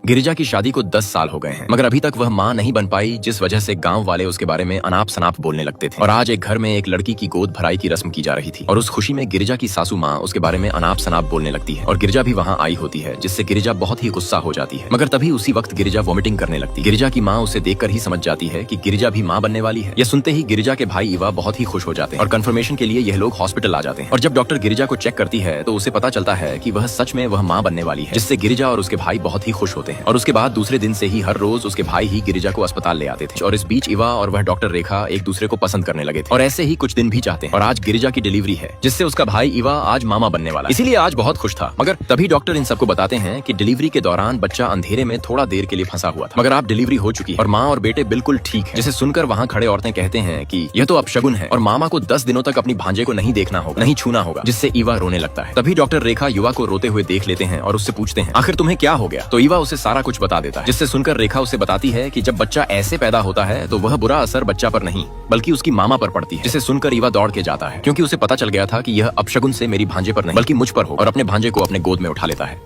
गिरिजा की शादी को 10 साल हो गए हैं, मगर अभी तक वह माँ नहीं बन पाई, जिस वजह से गांव वाले उसके बारे में अनाप शनाप बोलने लगते थे। और आज एक घर में एक लड़की की गोद भराई की रस्म की जा रही थी और उस खुशी में गिरिजा की सासू माँ उसके बारे में अनाप शनाप बोलने लगती है और गिरिजा भी वहाँ आई होती है, जिससे गिरिजा बहुत ही गुस्सा हो जाती है। मगर तभी उसी वक्त गिरिजा वॉमिटिंग करने लगती है। गिरिजा की माँ उसे देखकर ही समझ जाती है कि गिरिजा भी माँ बनने वाली है। यह सुनते ही गिरिजा के भाई इवा बहुत ही खुश हो जाते हैं और कंफर्मेशन के लिए यह लोग हॉस्पिटल आ जाते हैं। और जब डॉक्टर गिरिजा को चेक करती है तो उसे पता चलता है कि वह सच में वह माँ बनने वाली है, जिससे गिरिजा और उसके भाई बहुत ही खुश होते हैं। और उसके बाद दूसरे दिन से ही हर रोज उसके भाई ही गिरिजा को अस्पताल ले आते थे। और इस बीच इवा और वह डॉक्टर रेखा एक दूसरे को पसंद करने लगे थे और ऐसे ही कुछ दिन भी जाते हैं। और आज गिरिजा की डिलीवरी है, जिससे उसका भाई इवा आज मामा बनने वाला है, इसीलिए आज बहुत खुश था। मगर तभी डॉक्टर इन सबको बताते हैं कि डिलीवरी के दौरान बच्चा अंधेरे में थोड़ा देर के लिए फंसा हुआ था, मगर आप डिलीवरी हो चुकी है और माँ और बेटे बिल्कुल ठीक है। जिसे सुनकर वहाँ खड़े औरतें कहते हैं कि यह तो अपशगुन है और मामा को 10 दिनों तक अपनी भांजे को नहीं देखना होगा, नहीं छूना होगा, जिससे इवा रोने लगता है। तभी डॉक्टर रेखा युवा को रोते हुए देख लेते हैं और उससे पूछते हैं आखिर तुम्हें क्या हो गया। तो इवा उसे सारा कुछ बता देता है, जिससे सुनकर रेखा उसे बताती है कि जब बच्चा ऐसे पैदा होता है तो वह बुरा असर बच्चा पर नहीं बल्कि उसकी मामा पर पड़ती है। जिसे सुनकर इवा दौड़ के जाता है, क्योंकि उसे पता चल गया था कि यह अपशगुन से मेरी भांजे पर नहीं बल्कि मुझ पर हो, और अपने भांजे को अपने गोद में उठा लेता है।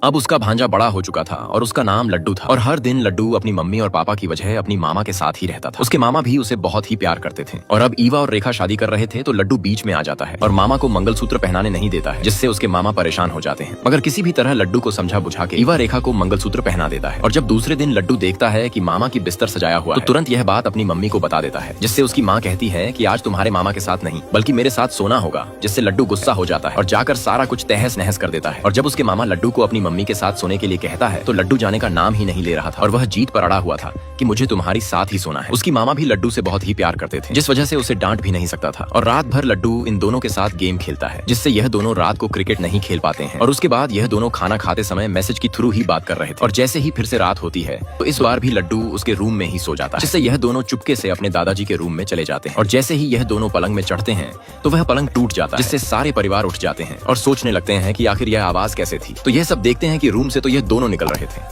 अब उसका भांजा बड़ा हो चुका था और उसका नाम लड्डू था और हर दिन लड्डू अपनी मम्मी और पापा की वजह अपनी मामा के साथ ही रहता था। उसके मामा भी उसे बहुत ही प्यार करते थे। और अब ईवा और रेखा शादी कर रहे थे तो लड्डू बीच में आ जाता है और मामा को मंगलसूत्र पहनाने नहीं देता है, जिससे उसके मामा परेशान हो जाते हैं। मगर किसी भी तरह लड्डू को समझा बुझा के ईवा रेखा को मंगलसूत्र पहना देता है। और जब दूसरे दिन लड्डू देखता है कि मामा की बिस्तर सजाया हुआ तो तुरंत यह बात अपनी मम्मी को बता देता है, जिससे उसकी माँ कहती है कि आज तुम्हारे मामा के साथ नहीं बल्कि मेरे साथ सोना होगा। जिससे लड्डू गुस्सा हो जाता है और जाकर सारा कुछ तहस नहस कर देता है। और जब उसके मामा लड्डू को अपनी मम्मी के साथ सोने के लिए कहता है तो लड्डू जाने का नाम ही नहीं ले रहा था और वह जीत पर अड़ा हुआ था कि मुझे तुम्हारी साथ ही सोना है। उसकी मामा भी लड्डू से बहुत ही प्यार करते थे, जिस वजह से उसे डांट भी नहीं सकता था। और रात भर लड्डू इन दोनों के साथ गेम खेलता है, जिससे यह दोनों रात को क्रिकेट नहीं खेल पाते हैं। और उसके बाद यह दोनों खाना खाते समय मैसेज की थ्रू ही बात कर रहे थे। और जैसे ही फिर से रात होती है तो इस बार भी लड्डू उसके रूम में ही सो जाता है, जिससे यह दोनों चुपके से अपने दादाजी के रूम में चले जाते हैं। और जैसे ही यह दोनों पलंग में चढ़ते हैं तो वह पलंग टूट जाता है, जिससे सारे परिवार उठ जाते हैं और सोचने लगते हैं कि आखिर यह आवाज कैसे थी। तो यह सब देखते हैं कि रूम से तो यह दोनों निकल रहे थे।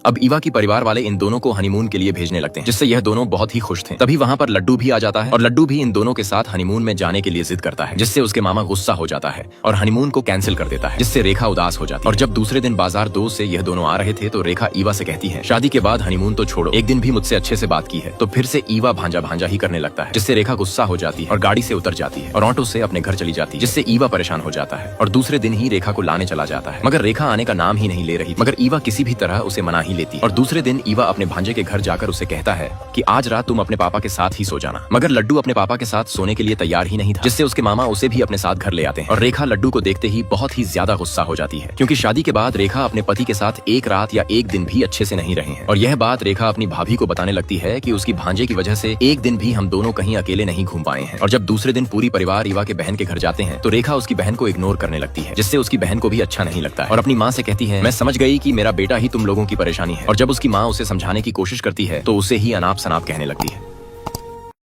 अब इवा की परिवार वाले इन दोनों को हनीमून के लिए भेजने लगते हैं, जिससे यह दोनों बहुत ही खुश थे। तभी वहाँ पर लड्डू भी आ जाता है और लड्डू भी इन दोनों के साथ हनीमून में जाने के लिए जिद करता है, जिससे उसके मामा गुस्सा हो जाता है और हनीमून को कैंसिल कर देता है, जिससे रेखा उदास हो जाती है। और जब दूसरे दिन बाजार दोस्त से यह दोनों आ रहे थे तो रेखा इवा से कहती है शादी के बाद हनीमून तो छोड़ो, एक दिन भी मुझसे अच्छे से बात की है। तो फिर से इवा भांजा भांजा ही करने लगता है, जिससे रेखा गुस्सा हो जाती है और गाड़ी से उतर जाती है और ऑटो से अपने घर चली जाती है, जिससे इवा परेशान हो जाता है और दूसरे दिन ही रेखा को लाने चला जाता है। मगर रेखा आने का नाम ही नहीं ले रही, मगर इवा किसी भी तरह उसे मना ही लेती है। और दूसरे इवा अपने भांजे के घर जाकर उसे कहता है कि आज रात तुम अपने पापा के साथ ही सो जाना। मगर लड्डू अपने पापा के साथ सोने के लिए तैयार ही नहीं था, जिससे उसके मामा उसे भी अपने साथ घर ले आते हैं। और रेखा लड्डू को देखते ही बहुत ही ज्यादा गुस्सा हो जाती है, क्योंकि शादी के बाद रेखा अपने पति के साथ एक रात या एक दिन भी अच्छे से नहीं रहे हैं। और यह बात रेखा अपनी भाभी को बताने लगती है कि उसकी भांजे की वजह से एक दिन भी हम दोनों कहीं अकेले नहीं घूम पाए हैं। और जब दूसरे दिन पूरी परिवार इवा के बहन के घर जाते हैं तो रेखा उसकी बहन को इग्नोर करने लगती है, जिससे उसकी बहन को भी अच्छा नहीं लगता है और अपनी माँ से कहती है मैं समझ गई कि मेरा बेटा ही तुम लोगों की परेशानी है। और जब उसकी माँ उसे समझाने की कोशिश करती है तो उसे ही अनाप शनाप कहने लगती है।